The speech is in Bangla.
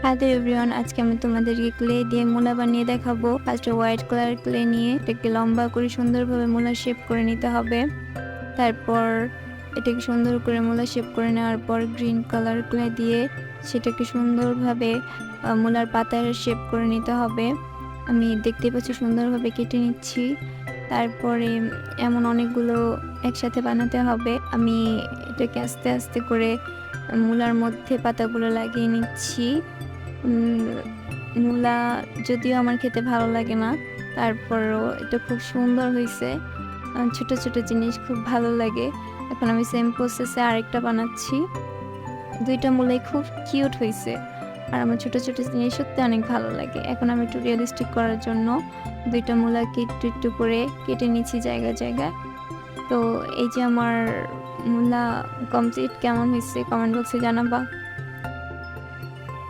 হ্যালো এভরিওয়ান, আজকে আমি তোমাদেরকে ক্লে দিয়ে মূলা বানিয়ে দেখাবো। ফার্স্টে হোয়াইট কালার ক্লে নিয়ে এটাকে লম্বা করে সুন্দরভাবে মূলা শেপ করে নিতে হবে। তারপর এটাকে সুন্দর করে মূলা শেপ করে নেওয়ার পর গ্রিন কালার ক্লে দিয়ে সেটাকে সুন্দরভাবে মূলার পাতার শেপ করে নিতে হবে। আমি দেখতে পাচ্ছি সুন্দরভাবে কেটে নিচ্ছি। তারপরে এমন অনেকগুলো একসাথে বানাতে হবে। আমি এটাকে আস্তে আস্তে করে মূলার মধ্যে পাতাগুলো লাগিয়ে নিচ্ছি। মূলা যদিও আমার খেতে ভালো লাগে না, তারপরও এটা খুব সুন্দর হয়েছে। ছোট ছোট জিনিস খুব ভালো লাগে। এখন আমি সেম প্রসেসে আরেকটা বানাচ্ছি। দুইটা মূলাই খুব কিউট হয়েছে, আর আমার ছোট ছোট জিনিস সত্যি অনেক ভালো লাগে। এখন আমি একটু রিয়েলিস্টিক করার জন্য দুইটা মূলাকে একটু একটু করে কেটে নিচ্ছি জায়গায় জায়গায়। তো এই যে আমার মূলা কমপ্লিট, কেমন হয়েছে কমেন্ট বক্সে জানাবা।